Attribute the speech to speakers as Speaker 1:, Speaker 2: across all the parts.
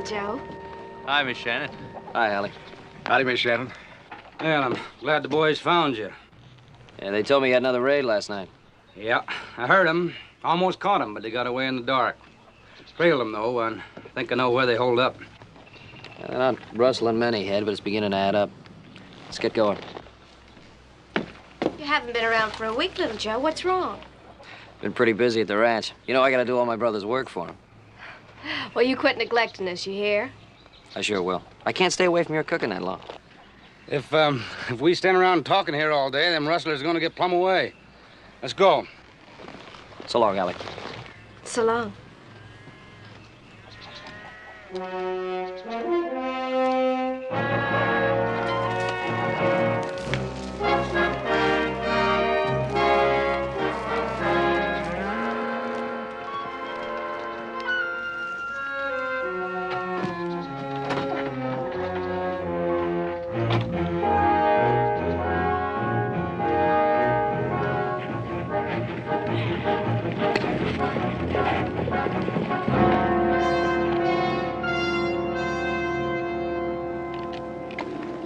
Speaker 1: Joe.
Speaker 2: Hi, Miss Shannon.
Speaker 3: Hi, Allie.
Speaker 4: Howdy, Miss Shannon.
Speaker 5: Well, I'm glad the boys found you.
Speaker 3: Yeah, they told me you had another raid last night.
Speaker 5: Yeah, I heard them. Almost caught them, but they got away in the dark. Trailed them, though, and I think I know where they hold up.
Speaker 3: Yeah, they're not rustling many head, but it's beginning to add up. Let's get going.
Speaker 1: You haven't been around for a week, little Joe. What's wrong?
Speaker 3: Been pretty busy at the ranch. You know, I gotta do all my brother's work for him.
Speaker 1: Well, you quit neglecting us, you hear?
Speaker 3: I sure will. I can't stay away from your cooking that long.
Speaker 5: If we stand around talking here all day, them rustlers are gonna get plumb away. Let's go.
Speaker 3: So long, Allie.
Speaker 1: So long.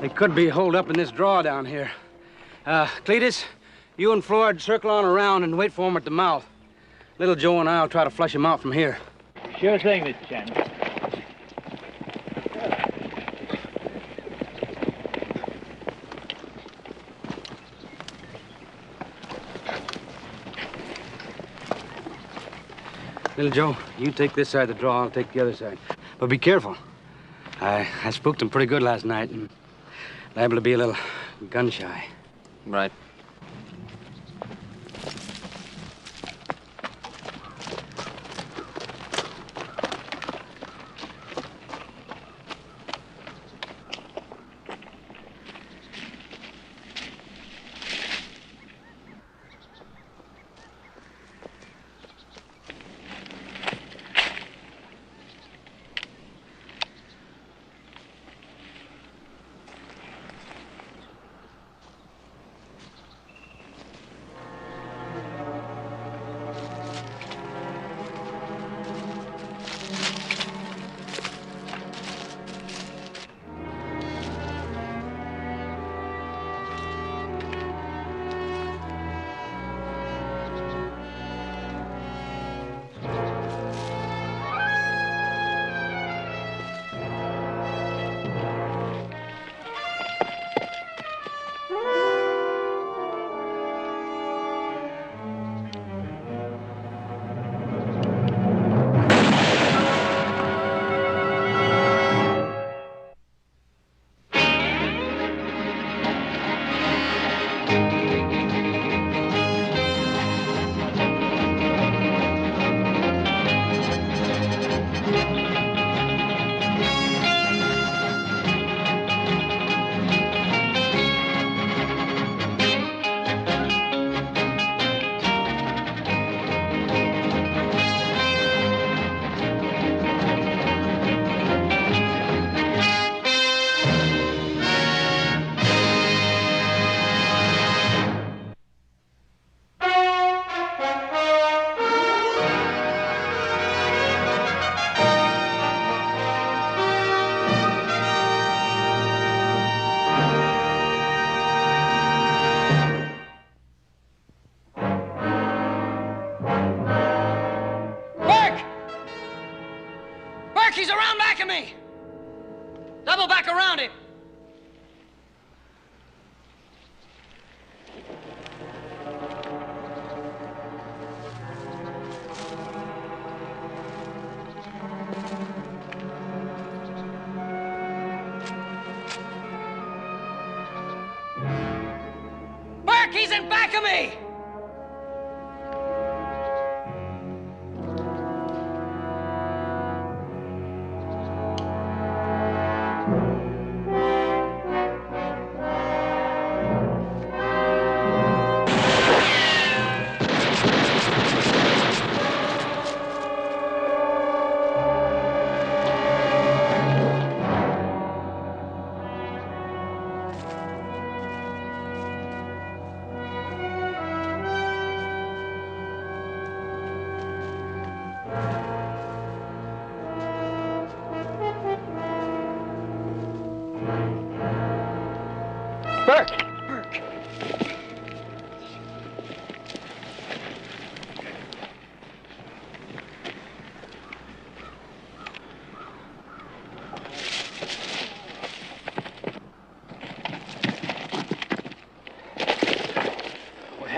Speaker 5: They could be holed up in this draw down here. Cletus, you and Floyd circle on around and wait for them at the mouth. Little Joe and I'll try to flush them out from here.
Speaker 2: Sure thing, Mr. Shannon.
Speaker 5: Little Joe, you take this side of the draw, I'll take the other side. But be careful. I spooked them pretty good last night and liable to be a little gun-shy.
Speaker 3: Right. He's around back of me! Double back around him! Burke, he's in back of me!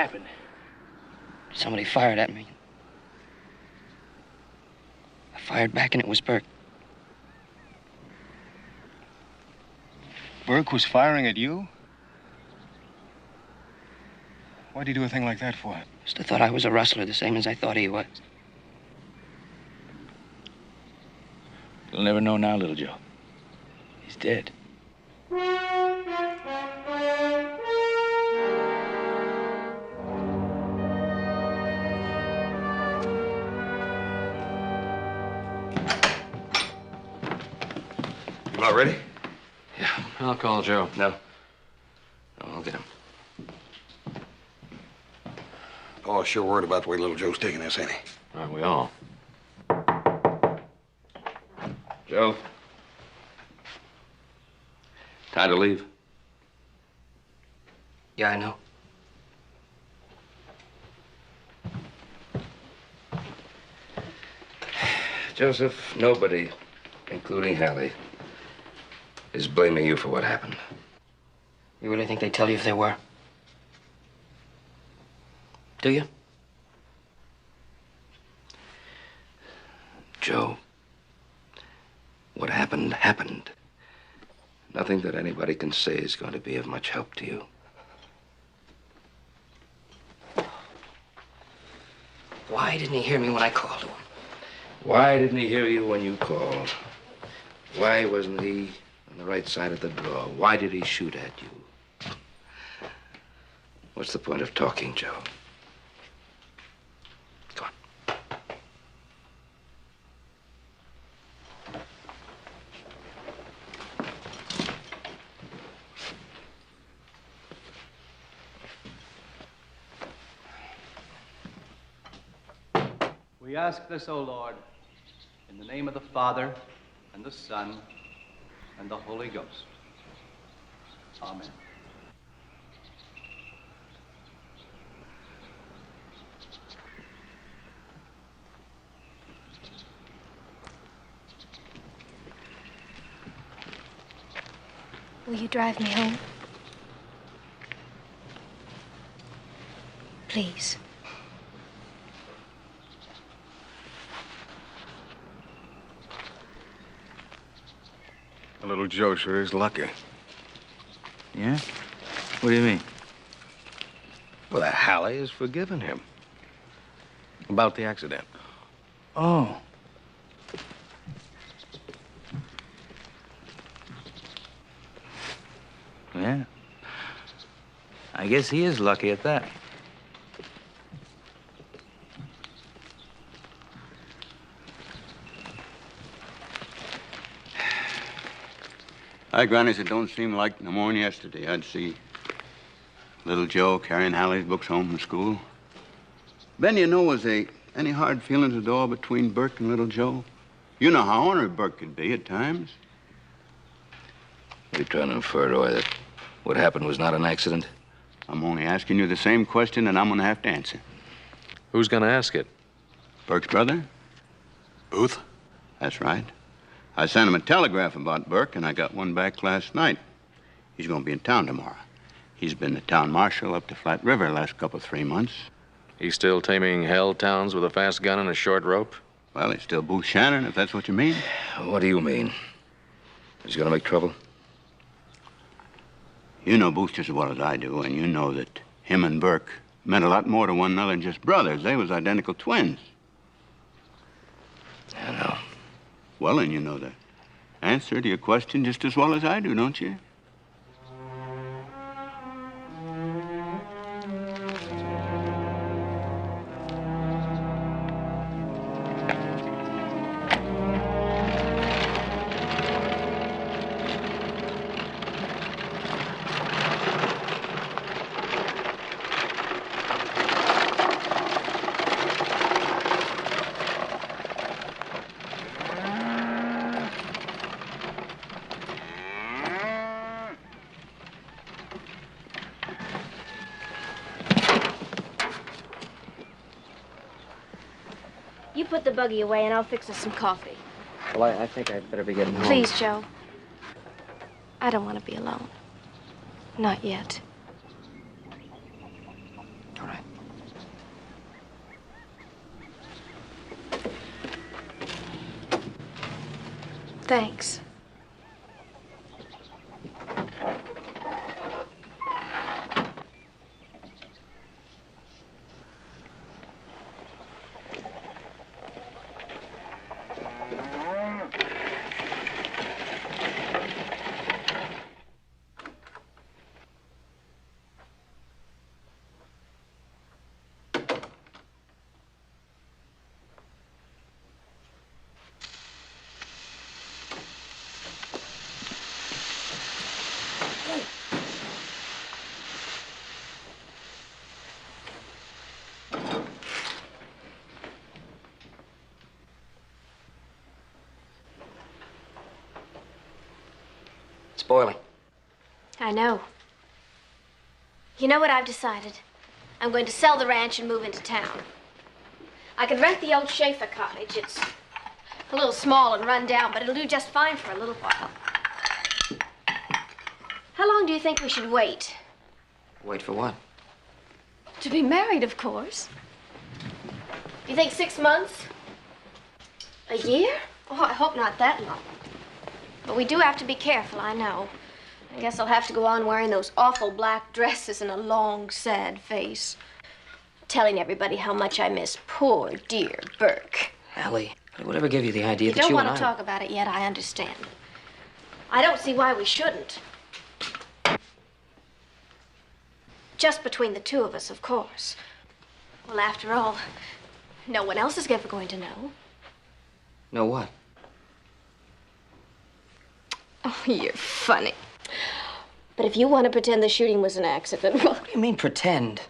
Speaker 2: happened?
Speaker 3: Somebody fired at me. I fired back and it was Burke.
Speaker 4: Burke was firing at you? Why'd he do a thing like that for?
Speaker 3: Must have thought I was a rustler, the same as I thought he was.
Speaker 2: You'll never know now, little Joe. He's dead.
Speaker 6: You about ready?
Speaker 7: Yeah, I'll call Joe.
Speaker 6: No.
Speaker 7: I'll get him.
Speaker 6: Oh, sure worried about the way little Joe's taking this, ain't he?
Speaker 7: Aren't we all? Joe? Time to leave?
Speaker 3: Yeah, I know.
Speaker 7: Joseph, nobody, including Hallie, is blaming you for what happened.
Speaker 3: You really think they'd tell you if they were? Do you?
Speaker 7: Joe, what happened, happened. Nothing that anybody can say is going to be of much help to you.
Speaker 3: Why didn't he hear me when I called him?
Speaker 7: Why didn't he hear you when you called? Why wasn't he on the right side of the draw? Why did he shoot at you? What's the point of talking, Joe? Go on.
Speaker 2: We ask this, O Lord, in the name of the Father, and the Son, and the Holy Ghost. Amen.
Speaker 1: Will you drive me home? Please.
Speaker 4: Little Joe sure is lucky.
Speaker 2: Yeah? What do you mean?
Speaker 4: Well, Hallie has forgiven him. About the accident.
Speaker 2: Oh. Yeah. I guess he is lucky at that.
Speaker 8: Hi, Granny, it don't seem like no more than yesterday I'd see little Joe carrying Hallie's books home from school. Ben, you know, was there any hard feelings at all between Burke and little Joe? You know how ornery Burke could be at times.
Speaker 7: What are you trying to infer, Roy, that what happened was not an accident?
Speaker 8: I'm only asking you the same question that I'm going to have to answer.
Speaker 7: Who's going to ask it?
Speaker 8: Burke's brother?
Speaker 6: Booth?
Speaker 8: That's right. I sent him a telegraph about Burke, and I got one back last night. He's going to be in town tomorrow. He's been the town marshal up to Flat River the last 3 months.
Speaker 7: He's still taming hell towns with a fast gun and a short rope?
Speaker 8: Well, he's still Booth Shannon, if that's what you mean.
Speaker 7: What do you mean? He's going to make trouble?
Speaker 8: You know Booth just as well as I do, and you know that him and Burke meant a lot more to one another than just brothers. They was identical twins.
Speaker 7: I know.
Speaker 8: Well, and you know the answer to your question just as well as I do, don't you?
Speaker 1: You put the buggy away and I'll fix us some coffee.
Speaker 3: Well, I think I'd better be getting home.
Speaker 1: Please, Joe. I don't want to be alone. Not yet.
Speaker 3: All right.
Speaker 1: Thanks.
Speaker 3: It's boiling.
Speaker 1: I know. You know what I've decided? I'm going to sell the ranch and move into town. I could rent the old Schaefer cottage. It's a little small and run down, but it'll do just fine for a little while. How long do you think we should wait?
Speaker 3: Wait for what?
Speaker 1: To be married, of course. Do you think 6 months? A year? Oh, I hope not that long. But we do have to be careful, I know. I guess I'll have to go on wearing those awful black dresses and a long, sad face. Telling everybody how much I miss poor, dear Burke.
Speaker 3: Allie, whatever gave you the idea
Speaker 1: You
Speaker 3: that
Speaker 1: don't
Speaker 3: you
Speaker 1: want
Speaker 3: and
Speaker 1: to talk about it yet, I understand. I don't see why we shouldn't. Just between the two of us, of course. Well, after all, no one else is ever going to know.
Speaker 3: Know what?
Speaker 1: Oh, you're funny. But if you want to pretend the shooting was an accident, well...
Speaker 3: What do you mean, pretend?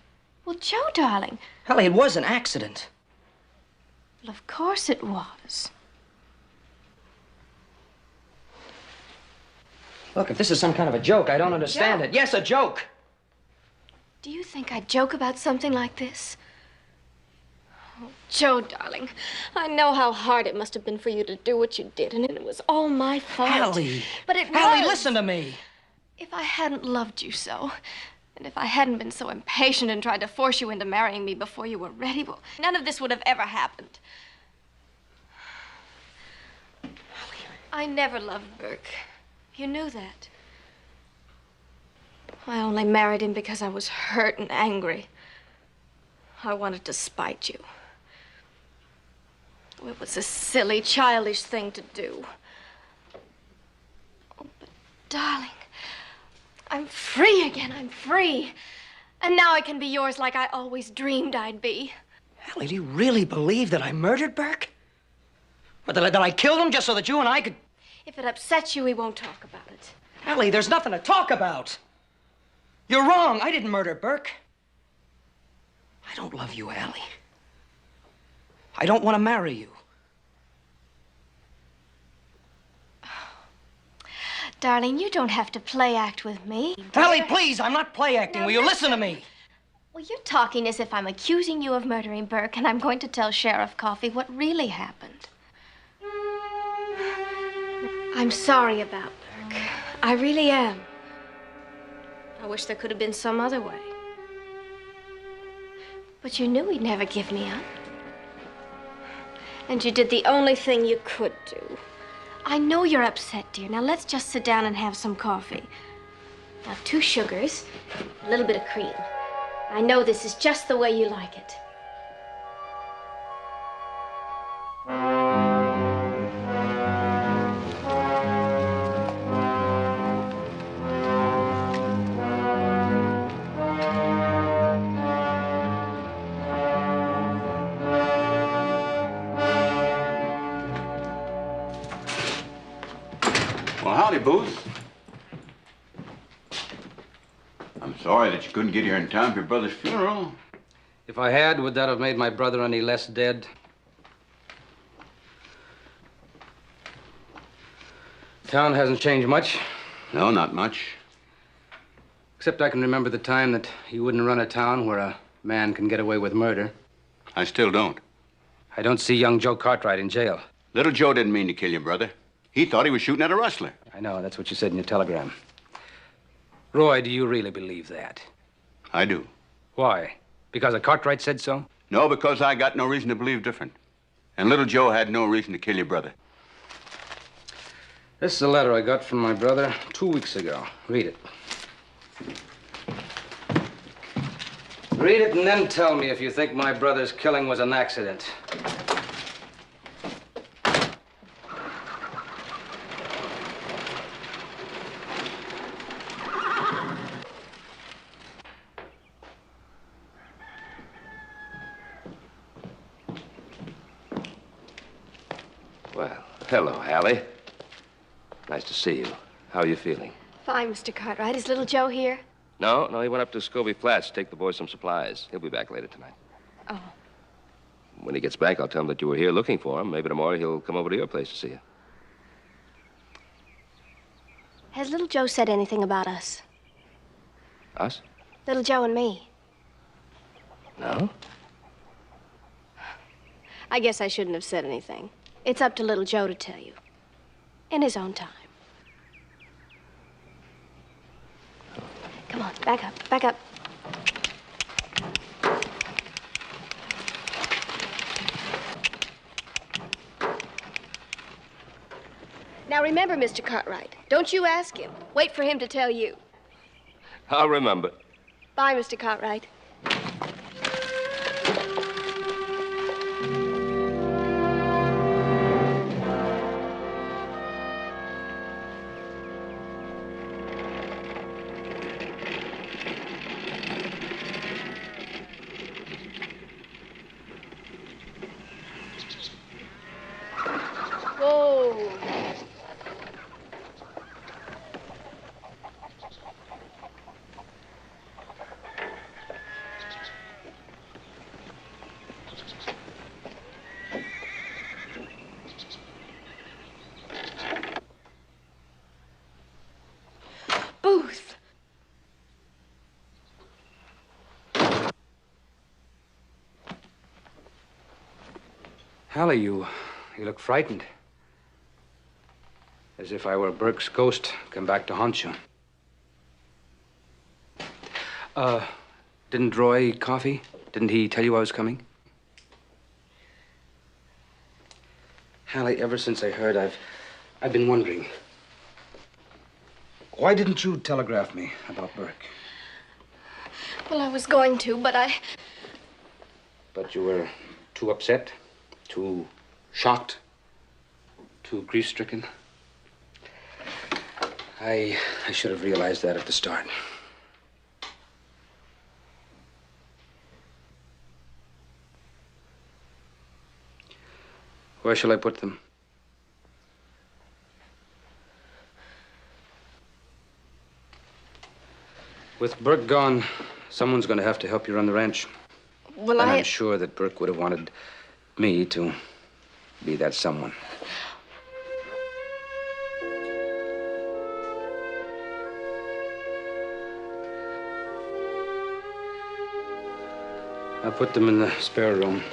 Speaker 1: Well, Joe, darling.
Speaker 3: Allie, it was an accident.
Speaker 1: Well, of course it was.
Speaker 3: Look, if this is some kind of a joke, I don't understand
Speaker 1: Joe.
Speaker 3: it. Yes, a joke.
Speaker 1: Do you think I'd joke about something like this? Oh, Joe, darling, I know how hard it must have been for you to do what you did, and it was all my fault.
Speaker 3: Allie.
Speaker 1: But it was.
Speaker 3: Allie, listen to me.
Speaker 1: If I hadn't loved you so, and if I hadn't been so impatient and tried to force you into marrying me before you were ready, well, none of this would have ever happened. I never loved Burke. You knew that. I only married him because I was hurt and angry. I wanted to spite you. It was a silly, childish thing to do. Oh, but darling, I'm free again. I'm free. And now I can be yours like I always dreamed I'd be.
Speaker 3: Allie, do you really believe that I murdered Burke? Or that I killed him just so that you and I could...
Speaker 1: If it upsets you, we won't talk about it.
Speaker 3: Allie, there's nothing to talk about. You're wrong. I didn't murder Burke. I don't love you, Allie. I don't want to marry you.
Speaker 1: Darling, you don't have to play act with me.
Speaker 3: Allie, please, I'm not play acting.
Speaker 1: Now,
Speaker 3: Will you listen to me?
Speaker 1: Well, you're talking as if I'm accusing you of murdering Burke, and I'm going to tell Sheriff Coffey what really happened. I'm sorry about Burke. I really am. I wish there could have been some other way. But you knew he'd never give me up. And you did the only thing you could do. I know you're upset, dear. Now let's just sit down and have some coffee. Now, 2 sugars, a little bit of cream. I know this is just the way you like it.
Speaker 8: Well, howdy, Booth. I'm sorry that you couldn't get here in time for your brother's funeral.
Speaker 5: If I had, would that have made my brother any less dead? Town hasn't changed much.
Speaker 8: No, not much.
Speaker 5: Except I can remember the time that you wouldn't run a town where a man can get away with murder.
Speaker 8: I still don't.
Speaker 5: I don't see young Joe Cartwright in jail.
Speaker 8: Little Joe didn't mean to kill your brother. He thought he was shooting at a rustler.
Speaker 5: I know, that's what you said in your telegram. Roy, do you really believe that?
Speaker 8: I do.
Speaker 5: Why? Because a Cartwright said so?
Speaker 8: No, because I got no reason to believe different. And little Joe had no reason to kill your brother.
Speaker 5: This is a letter I got from my brother 2 weeks ago. Read it. Read it and then tell me if you think my brother's killing was an accident.
Speaker 7: Well, hello, Hallie. Nice to see you. How are you feeling?
Speaker 1: Fine, Mr. Cartwright. Is little Joe here?
Speaker 7: No, he went up to Scobie Flats to take the boys some supplies. He'll be back later tonight.
Speaker 1: Oh.
Speaker 7: When he gets back, I'll tell him that you were here looking for him. Maybe tomorrow he'll come over to your place to see you.
Speaker 1: Has little Joe said anything about us?
Speaker 7: Us?
Speaker 1: Little Joe and me.
Speaker 7: No?
Speaker 1: I guess I shouldn't have said anything. It's up to little Joe to tell you. In his own time. Come on, back up, back up. Now remember, Mr. Cartwright, don't you ask him. Wait for him to tell you.
Speaker 7: I'll remember.
Speaker 1: Bye, Mr. Cartwright. Whoa. Booth.
Speaker 5: Hallie, you look frightened. As if I were Burke's ghost come back to haunt you. Didn't Roy eat coffee? Didn't he tell you I was coming? Hallie, ever since I heard, I've been wondering. Why didn't you telegraph me about Burke?
Speaker 1: Well, I was going to, but
Speaker 5: But you were too upset, too shocked, too grief-stricken. I should have realized that at the start. Where shall I put them? With Burke gone, someone's going to have to help you run the ranch.
Speaker 1: well,
Speaker 5: And I'm sure that Burke would have wanted me to be that someone. I'll put them in the spare room.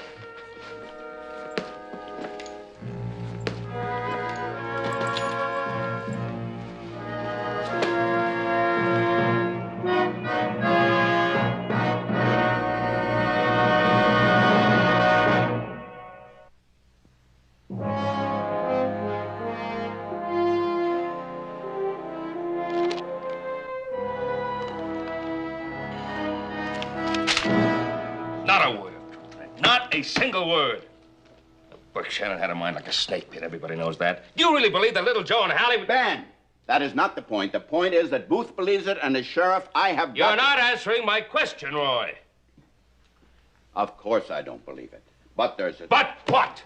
Speaker 7: Not a word. Not a single word. Burke Shannon had a mind like a snake pit. Everybody knows that. Do you really believe that little Joe and Hallie would...
Speaker 8: Ben, that is not the point. The point is that Booth believes it, and as sheriff, I have
Speaker 7: You're
Speaker 8: got to-
Speaker 7: not answering my question, Roy.
Speaker 8: Of course I don't believe it. But there's a...
Speaker 7: But what?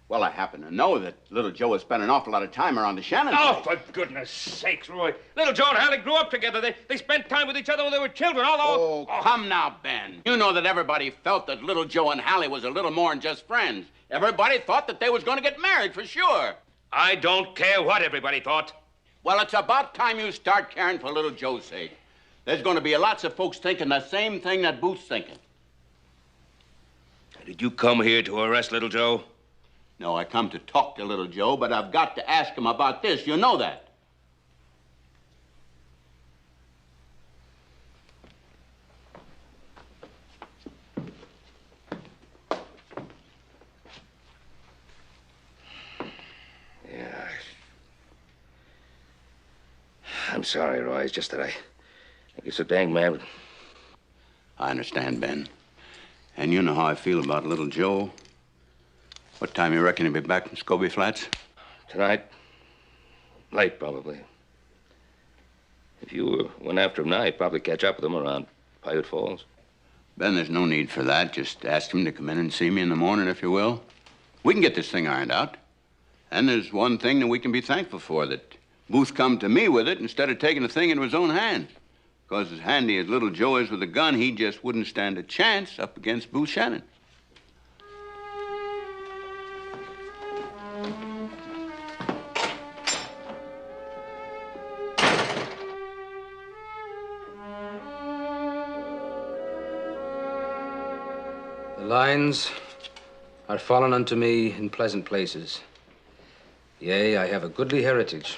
Speaker 8: Well, I happen to know that little Joe has spent an awful lot of time around the Shannon
Speaker 7: Oh,
Speaker 8: place.
Speaker 7: for goodness sakes, Roy. Little Joe and Hallie grew up together. They spent time with each other when they were children.
Speaker 8: Oh, come now, Ben. You know that everybody felt that little Joe and Hallie was a little more than just friends. Everybody thought that they was going to get married for sure.
Speaker 7: I don't care what everybody thought.
Speaker 8: Well, it's about time you start caring for little Joe's sake. There's going to be lots of folks thinking the same thing that Booth's thinking.
Speaker 7: Did you come here to arrest little Joe?
Speaker 8: No, I come to talk to little Joe, but I've got to ask him about this. You know that.
Speaker 7: Yeah. I'm sorry, Roy. It's just that I think you're so dang mad.
Speaker 8: I understand, Ben. And you know how I feel about little Joe. What time you reckon he'll be back from Scobie Flats?
Speaker 7: Tonight? Late, probably. If you went after him now, you'd probably catch up with him around Paiute Falls.
Speaker 8: Ben, there's no need for that. Just ask him to come in and see me in the morning, if you will. We can get this thing ironed out. And there's one thing that we can be thankful for, that Booth come to me with it instead of taking the thing into his own hands. Because as handy as little Joe is with a gun, he just wouldn't stand a chance up against Booth Shannon.
Speaker 5: The lines are fallen unto me in pleasant places. Yea, I have a goodly heritage.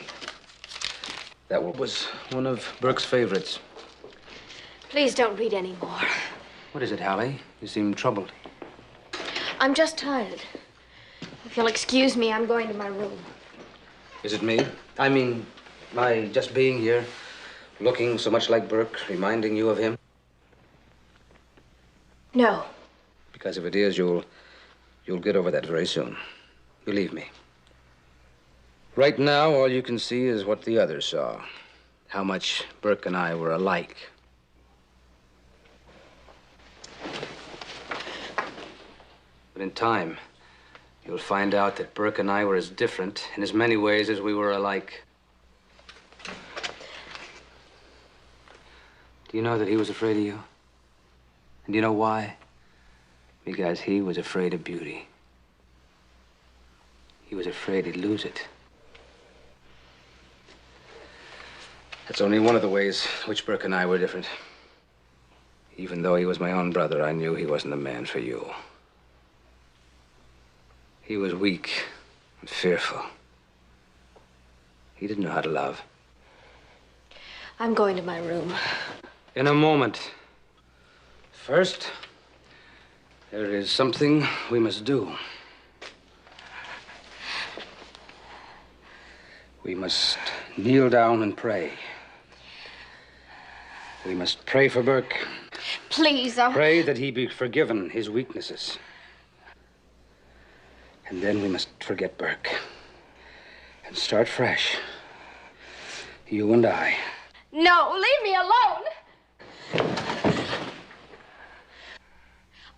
Speaker 5: That was one of Burke's favorites.
Speaker 1: Please don't read any more.
Speaker 5: What is it, Hallie? You seem troubled.
Speaker 1: I'm just tired. If you'll excuse me, I'm going to my room.
Speaker 5: Is it me? I mean, my just being here, looking so much like Burke, reminding you of him?
Speaker 1: No.
Speaker 5: Because if it is, you'll get over that very soon. Believe me. Right now, all you can see is what the others saw. How much Burke and I were alike. But in time, you'll find out that Burke and I were as different in as many ways as we were alike. Do you know that he was afraid of you? And do you know why? Because he was afraid of beauty. He was afraid he'd lose it. That's only one of the ways in which Burke and I were different. Even though he was my own brother, I knew he wasn't the man for you. He was weak and fearful. He didn't know how to love.
Speaker 1: I'm going to my room.
Speaker 5: In a moment. First, there is something we must do. We must kneel down and pray. We must pray for Burke.
Speaker 1: Please,
Speaker 5: Pray that he be forgiven his weaknesses. And then we must forget Burke and start fresh. You and I.
Speaker 1: No, leave me alone.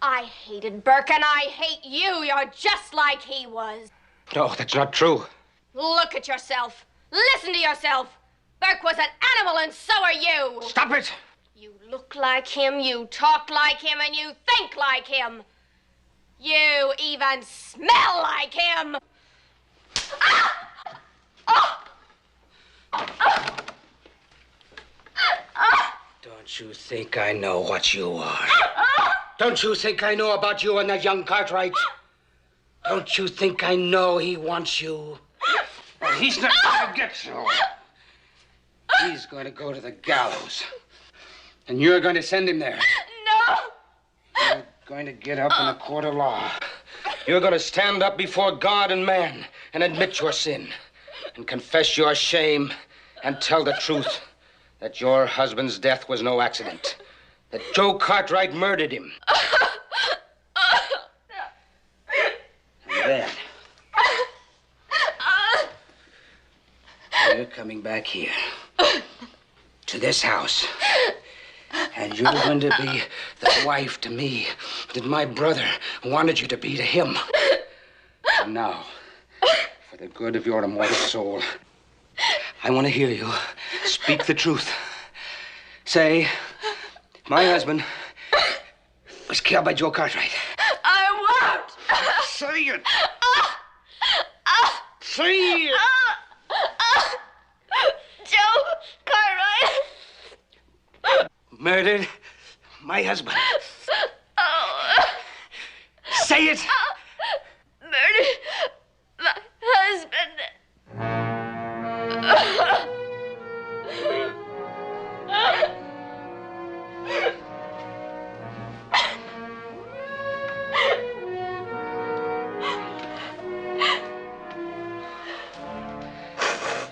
Speaker 1: I hated Burke and I hate you. You're just like he was.
Speaker 5: No, that's not true.
Speaker 1: Look at yourself. Listen to yourself. Burke was an animal and so are you.
Speaker 5: Stop it!
Speaker 1: You look like him, you talk like him, and you think like him. You even smell like him. Ah! Oh!
Speaker 5: Don't you think I know what you are? Don't you think I know about you and that young Cartwright? Don't you think I know he wants you? Well, he's not going to get you. He's going to go to the gallows. And you're going to send him there.
Speaker 1: No!
Speaker 5: You're going to get up in a court of law. You're going to stand up before God and man and admit your sin and confess your shame and tell the truth that your husband's death was no accident, that Joe Cartwright murdered him. And then you're coming back here to this house. And you're going to be the wife to me that my brother wanted you to be to him. And now, for the good of your immortal soul, I want to hear you speak the truth. Say, my husband was killed by Joe Cartwright.
Speaker 1: I won't!
Speaker 5: Say it! Say it!
Speaker 1: Joe Cartwright!
Speaker 5: Murdered my husband.
Speaker 1: Oh.
Speaker 5: Say it!
Speaker 1: Murdered my husband.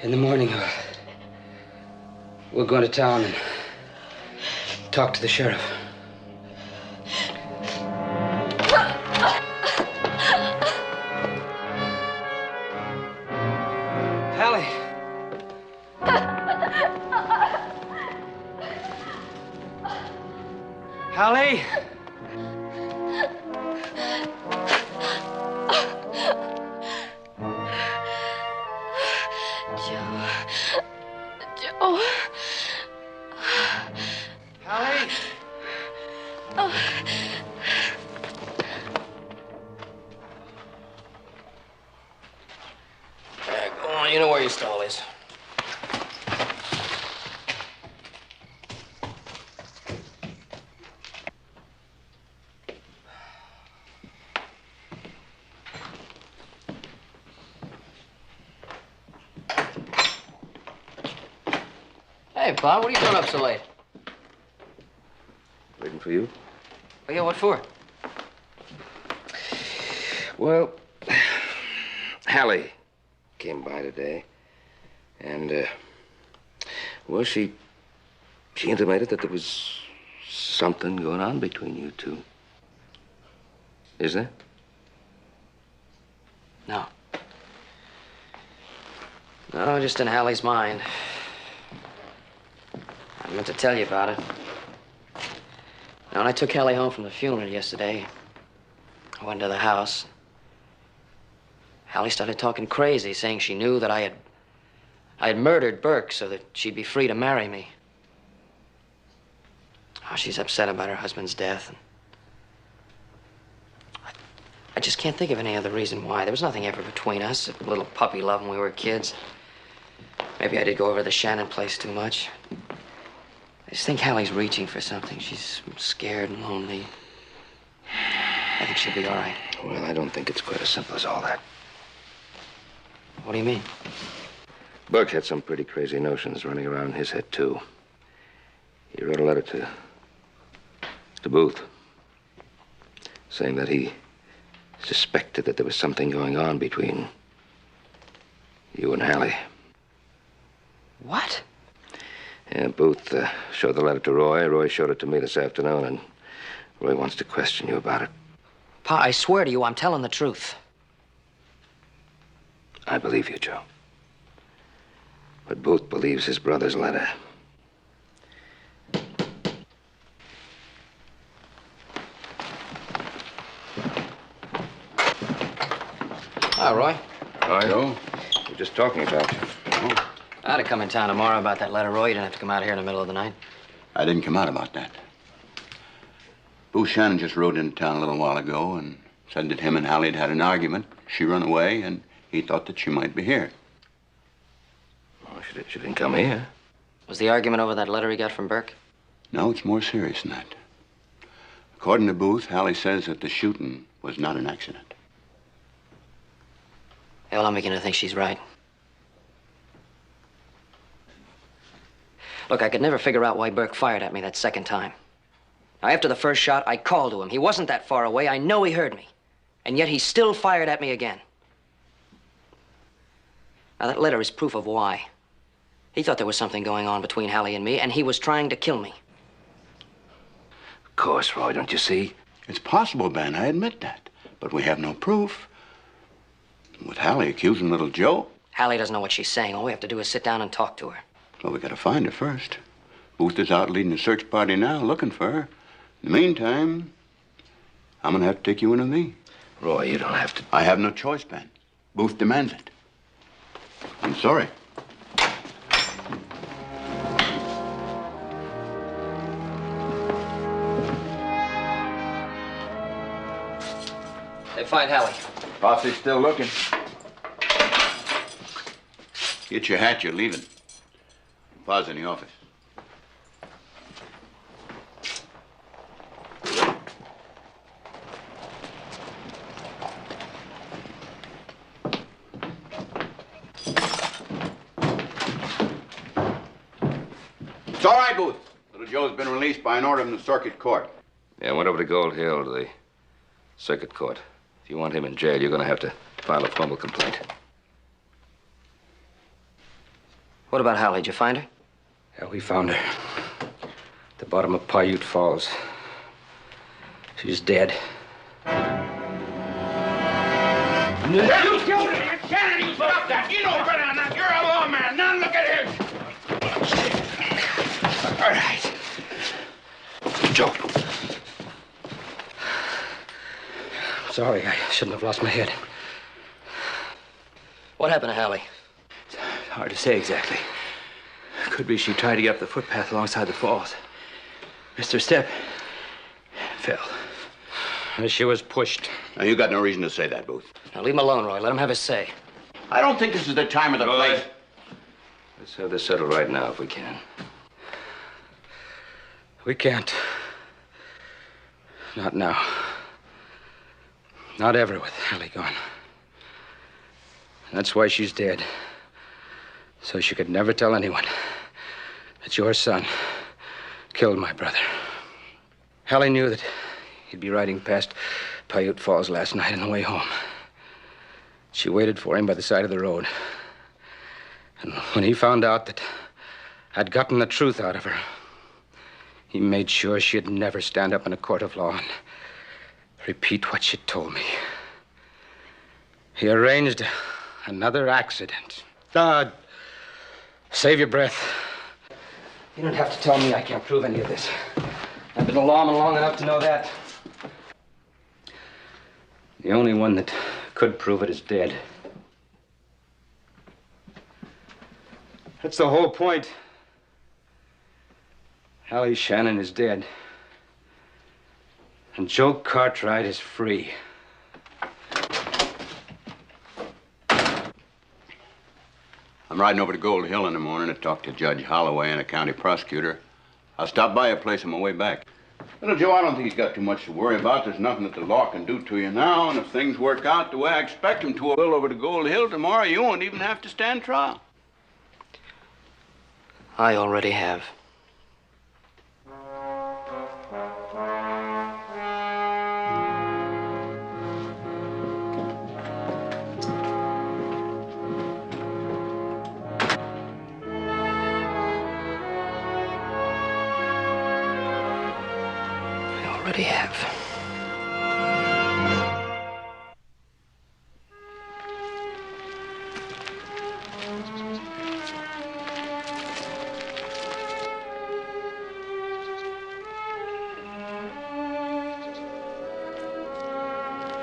Speaker 5: In the morning, We're going to town and talk to the sheriff.
Speaker 3: Hallie. Hallie.
Speaker 1: Joe.
Speaker 3: Hallie.
Speaker 5: Go on, you know where your stall is. Hey, Pa, what are you doing up so late?
Speaker 7: Waiting for you?
Speaker 5: Oh, yeah, what for?
Speaker 7: Well, Hallie came by today, and, well, she intimated that there was something going on between you two. Is there?
Speaker 5: No. No, just in Hallie's mind. I meant to tell you about it. Now, when I took Hallie home from the funeral yesterday, I went to the house. Hallie started talking crazy, saying she knew that I had murdered Burke so that she'd be free to marry me. Oh, she's upset about her husband's death. And I just can't think of any other reason why. There was nothing ever between us, a little puppy love when we were kids. Maybe I did go over to the Shannon place too much. I just think Hallie's reaching for something. She's scared and lonely. I think she'll be all right.
Speaker 7: Well, I don't think it's quite as simple as all that.
Speaker 5: What do you mean?
Speaker 7: Burke had some pretty crazy notions running around in his head, too. He wrote a letter to Booth, saying that he suspected that there was something going on between you and Hallie.
Speaker 5: What?
Speaker 7: Yeah, Booth showed the letter to Roy. Roy showed it to me this afternoon, and Roy wants to question you about it.
Speaker 5: Pa, I swear to you, I'm telling the truth.
Speaker 7: I believe you, Joe. But Booth believes his brother's letter.
Speaker 5: Hi, Roy.
Speaker 7: Hi, Joe. We're just talking about you.
Speaker 8: Oh,
Speaker 5: I ought to come in town tomorrow about that letter, Roy. You didn't have to come out here in the middle of the night.
Speaker 8: I didn't come out about that. Booth Shannon just rode into town a little while ago and said that him and Hallie had had an argument. She run away, and he thought that she might be here.
Speaker 7: Oh, she didn't come here.
Speaker 5: Was the argument over that letter he got from Burke?
Speaker 8: No, it's more serious than that. According to Booth, Hallie says that the shooting was not an accident.
Speaker 5: Hell, I'm beginning to think she's right. Look, I could never figure out why Burke fired at me that second time. Now, after the first shot, I called to him. He wasn't that far away. I know he heard me. And yet he still fired at me again. Now, that letter is proof of why. He thought there was something going on between Hallie and me, and he was trying to kill me.
Speaker 7: Of course, Roy, don't you see?
Speaker 8: It's possible, Ben, I admit that. But we have no proof. With Hallie accusing little Joe.
Speaker 5: Hallie doesn't know what she's saying. All we have to do is sit down and talk to her.
Speaker 8: Well, we gotta find her first. Booth is out leading a search party now, looking for her. In the meantime, I'm gonna have to take you in with me.
Speaker 7: Roy, you don't have to.
Speaker 8: I have no choice, Ben. Booth demands it. I'm sorry.
Speaker 5: Hey, find Hallie.
Speaker 8: Posse's still looking. Get your hat, you're leaving. Pa's in the office. It's all right, Booth. Little Joe's been released by an order from the circuit court.
Speaker 7: Yeah, I went over to Gold Hill to the circuit court. If you want him in jail, you're going to have to file a formal complaint.
Speaker 5: What about Hallie? Did you find her? Yeah, we found her. At the bottom of Paiute Falls. She's dead.
Speaker 7: You killed her! Shannon, you stop that! You know better than that! You're a lawman! Now look at here! All right. Joe.
Speaker 5: Sorry, I shouldn't have lost my head.
Speaker 3: What happened to Hallie?
Speaker 9: It's hard to say exactly. Could be she tried to get up the footpath alongside the falls. Missed her step. Fell.
Speaker 5: She was pushed.
Speaker 8: Now, you got no reason to say that, Booth.
Speaker 3: Now leave him alone, Roy. Let him have his say.
Speaker 8: I don't think this is the time or the place.
Speaker 5: Let's have this settled right now if we can. We can't. Not now. Not ever with Hallie gone. That's why she's dead. So she could never tell anyone that your son killed my brother. Hallie knew that he'd be riding past Paiute Falls last night on the way home. She waited for him by the side of the road. And when he found out that I'd gotten the truth out of her, he made sure she'd never stand up in a court of law and repeat what she'd told me. He arranged another accident. Save your breath. You don't have to tell me I can't prove any of this. I've been a lawman long enough to know that. The only one that could prove it is dead. That's the whole point. Hallie Shannon is dead. And Joe Cartwright is free.
Speaker 8: I'm riding over to Gold Hill in the morning to talk to Judge Holloway and a county prosecutor. I'll stop by your place on my way back. Little Joe, I don't think he's got too much to worry about. There's nothing that the law can do to you now, and if things work out the way I expect them to, we'll over to Gold Hill tomorrow. You won't even have to stand trial.
Speaker 3: I already have. Already have.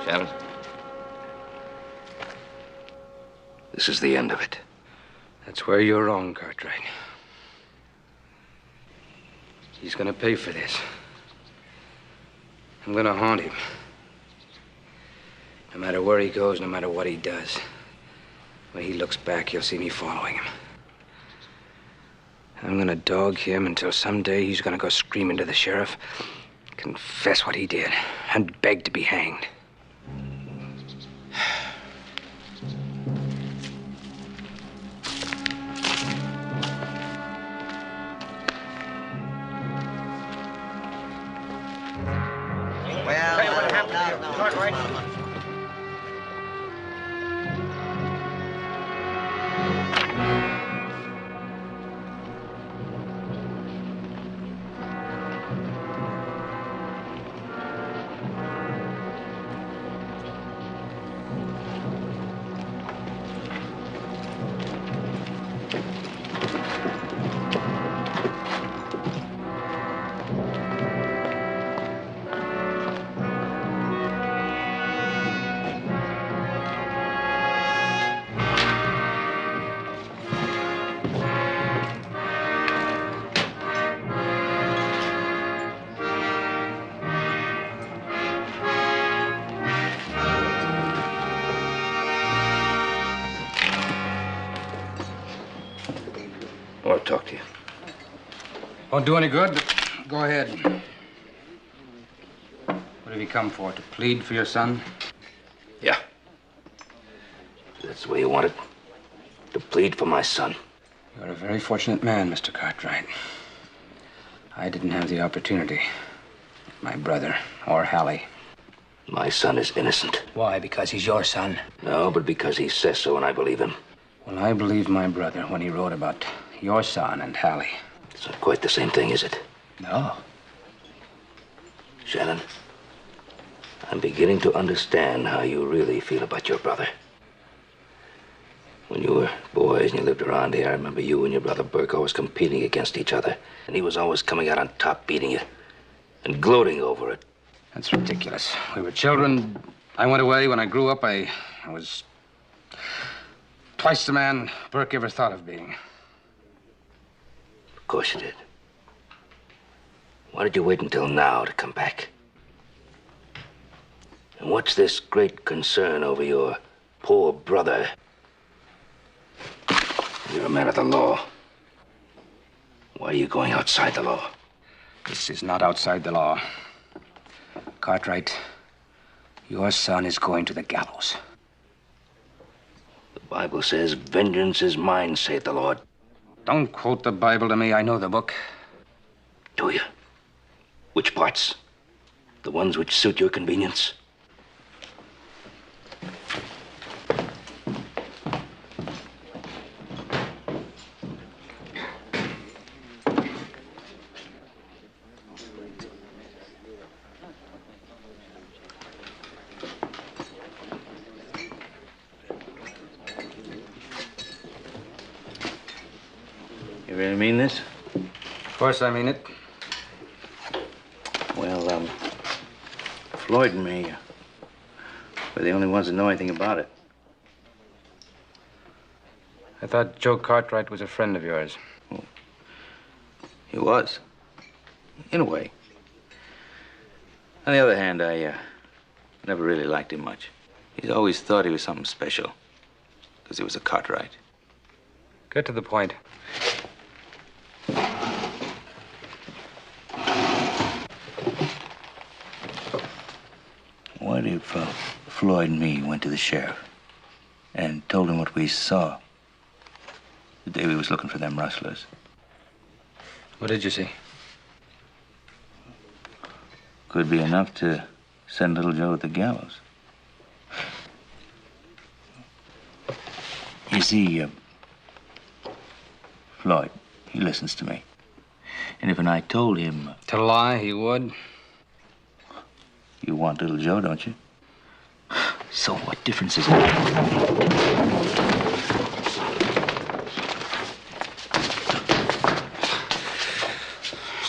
Speaker 5: Shannon, this is the end of it. That's where you're wrong, Cartwright. He's gonna pay for this. I'm gonna haunt him. No matter where he goes, no matter what he does. When he looks back, you'll see me following him. I'm gonna dog him until someday he's gonna go screaming to the sheriff, confess what he did, and beg to be hanged. I want to talk to you. Won't do any good, but go ahead. What have you come for? To plead for your son?
Speaker 7: Yeah. That's the way you want it. To plead for my son.
Speaker 5: You're a very fortunate man, Mr. Cartwright. I didn't have the opportunity. My brother, or Hallie.
Speaker 7: My son is innocent.
Speaker 3: Why? Because he's your son.
Speaker 7: No, but because he says so and I believe him.
Speaker 5: Well, I believed my brother when he wrote about your son and Hallie.
Speaker 7: It's not quite the same thing, is it?
Speaker 9: No.
Speaker 7: Shannon, I'm beginning to understand how you really feel about your brother. When you were boys and you lived around here, I remember you and your brother Burke always competing against each other. And he was always coming out on top, beating you, and gloating over it.
Speaker 5: That's ridiculous. We were children. I went away. When I grew up, I was twice the man Burke ever thought of being.
Speaker 7: Of course you did. Why did you wait until now to come back? And what's this great concern over your poor brother? You're a man of the law. Why are you going outside the law?
Speaker 5: This is not outside the law. Cartwright, your son is going to the gallows.
Speaker 7: The Bible says, vengeance is mine, saith the Lord.
Speaker 5: Don't quote the Bible to me. I know the book.
Speaker 7: Do you? Which parts? The ones which suit your convenience?
Speaker 9: You really mean this?
Speaker 5: Of course I mean it.
Speaker 9: Well, Floyd and me, we're the only ones that know anything about it.
Speaker 5: I thought Joe Cartwright was a friend of yours.
Speaker 9: He was, in a way. On the other hand, I never really liked him much. He's always thought he was something special, because he was a Cartwright.
Speaker 5: Get to the point.
Speaker 9: What if Floyd and me went to the sheriff and told him what we saw the day we was looking for them rustlers?
Speaker 5: What did you see?
Speaker 9: Could be enough to send little Joe to the gallows. You see, Floyd, he listens to me. And if I told him...
Speaker 5: To lie, he would.
Speaker 9: You want little Joe, don't you? So what difference is it?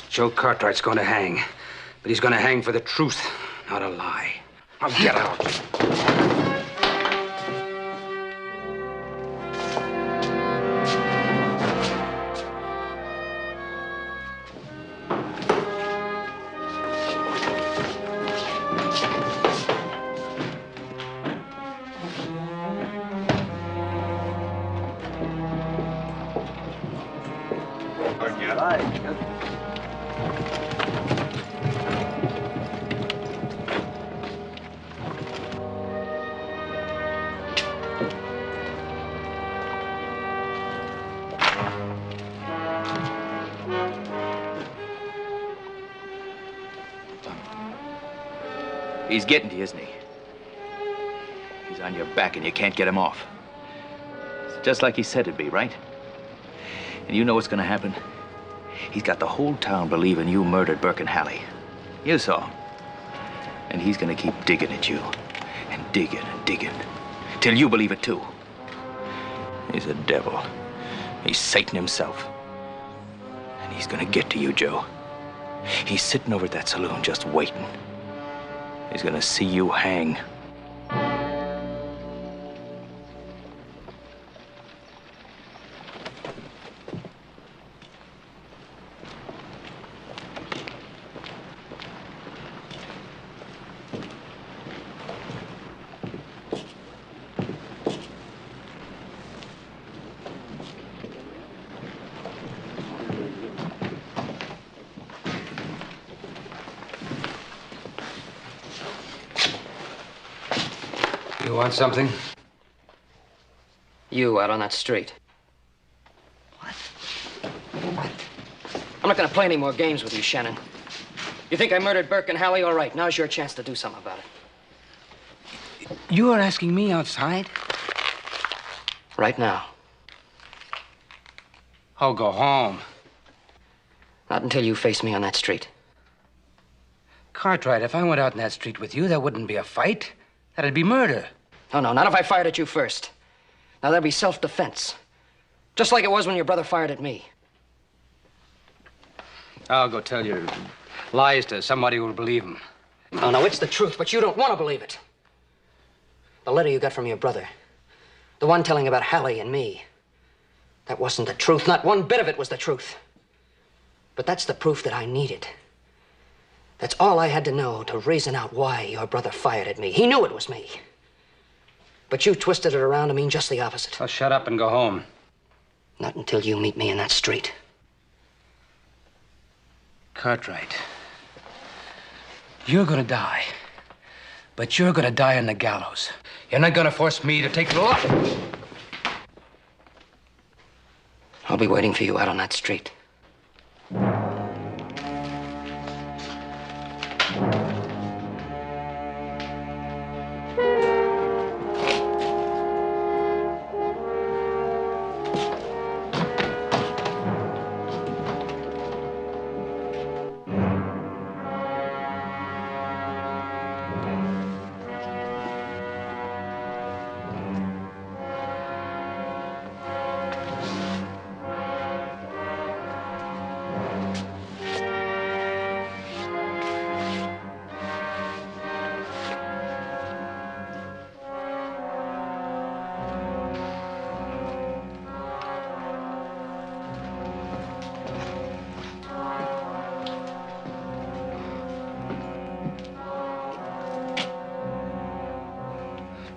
Speaker 5: Joe Cartwright's going to hang. But he's going to hang for the truth, not a lie. Now get out.
Speaker 9: He's getting to you, isn't he? He's on your back and you can't get him off. It's just like he said it'd be, right? And you know what's gonna happen? He's got the whole town believing you murdered Burke and Hallie. You saw him. And he's gonna keep digging at you. And digging and digging. Till you believe it too. He's a devil. He's Satan himself. And he's gonna get to you, Joe. He's sitting over at that saloon just waiting. He's gonna see you hang.
Speaker 5: You want something?
Speaker 3: You out on that street. What? I'm not gonna play any more games with you, Shannon. You think I murdered Burke and Hallie? All right, now's your chance to do something about it.
Speaker 5: You are asking me outside?
Speaker 3: Right now.
Speaker 5: I'll go home.
Speaker 3: Not until you face me on that street.
Speaker 5: Cartwright, if I went out in that street with you, that wouldn't be a fight. That'd be murder.
Speaker 3: No, no, not if I fired at you first. Now, that'd be self-defense. Just like it was when your brother fired at me.
Speaker 5: I'll go tell your lies to somebody who will believe them.
Speaker 3: No, no, it's the truth, but you don't want to believe it. The letter you got from your brother, the one telling about Hallie and me, that wasn't the truth. Not one bit of it was the truth. But that's the proof that I needed. That's all I had to know to reason out why your brother fired at me. He knew it was me. But you twisted it around to mean just the opposite.
Speaker 5: Well, shut up and go home.
Speaker 3: Not until you meet me in that street.
Speaker 5: Cartwright, you're gonna die. But you're gonna die on the gallows. You're not gonna force me to take the law.
Speaker 3: I'll be waiting for you out on that street.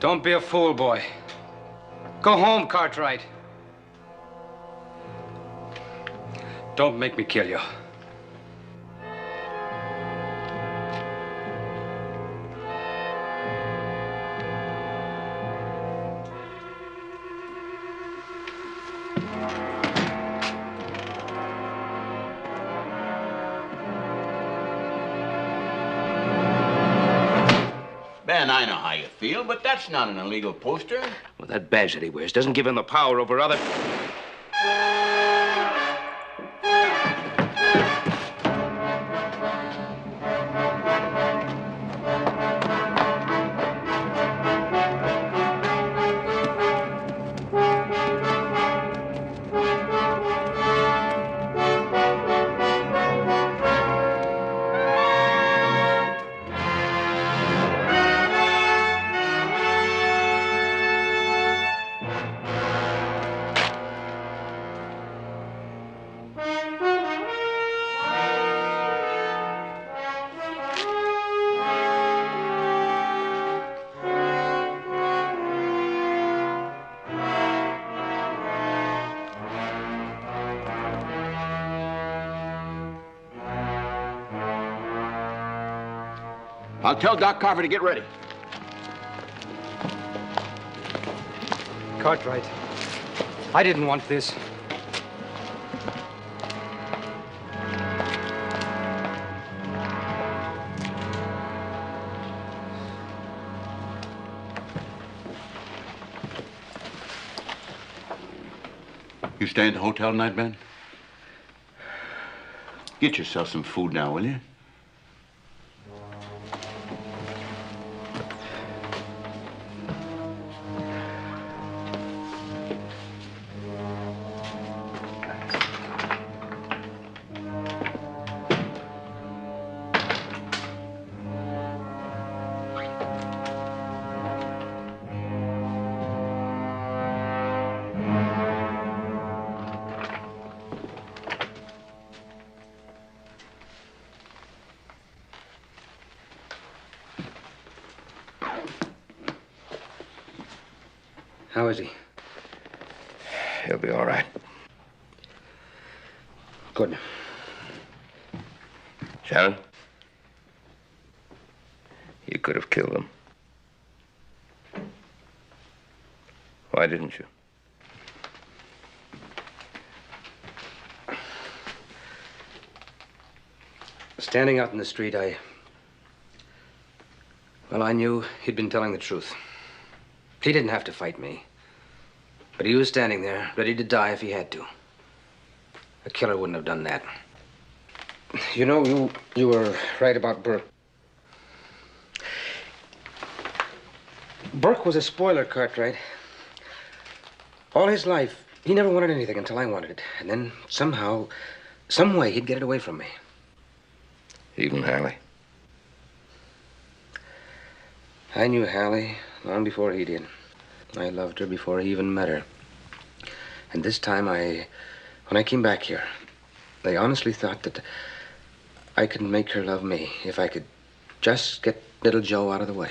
Speaker 5: Don't be a fool, boy. Go home, Cartwright. Don't make me kill you.
Speaker 8: Ben, I know how you feel, but that's not an illegal poster.
Speaker 7: Well, that badge that he wears doesn't give him the power over other...
Speaker 8: I'll tell Doc Carver to get ready.
Speaker 5: Cartwright, I didn't want this.
Speaker 8: You stay at the hotel tonight, Ben? Get yourself some food now, will you?
Speaker 5: How is he?
Speaker 7: He'll be all right.
Speaker 5: Good.
Speaker 7: Sharon? You could have killed him. Why didn't you?
Speaker 5: Standing out in the street, I knew he'd been telling the truth. He didn't have to fight me. But he was standing there, ready to die if he had to. A killer wouldn't have done that. You know, you were right about Burke. Burke was a spoiler, Cartwright. All his life, he never wanted anything until I wanted it. And then somehow, some way, he'd get it away from me.
Speaker 7: Even Hallie.
Speaker 5: I knew Hallie long before he did. I loved her before he even met her. And this time when I came back here, I honestly thought that I could make her love me if I could just get little Joe out of the way.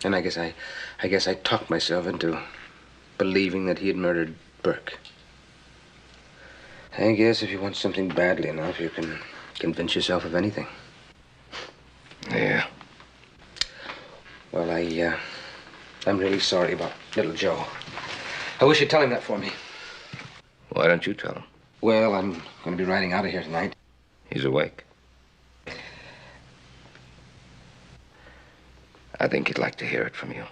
Speaker 5: And I guess I talked myself into believing that he had murdered Burke. I guess if you want something badly enough, you can convince yourself of anything.
Speaker 7: Yeah.
Speaker 5: Well, I'm really sorry about little Joe. I wish you'd tell him that for me.
Speaker 7: Why don't you tell him?
Speaker 5: Well, I'm going to be riding out of here tonight.
Speaker 7: He's awake. I think he'd like to hear it from you.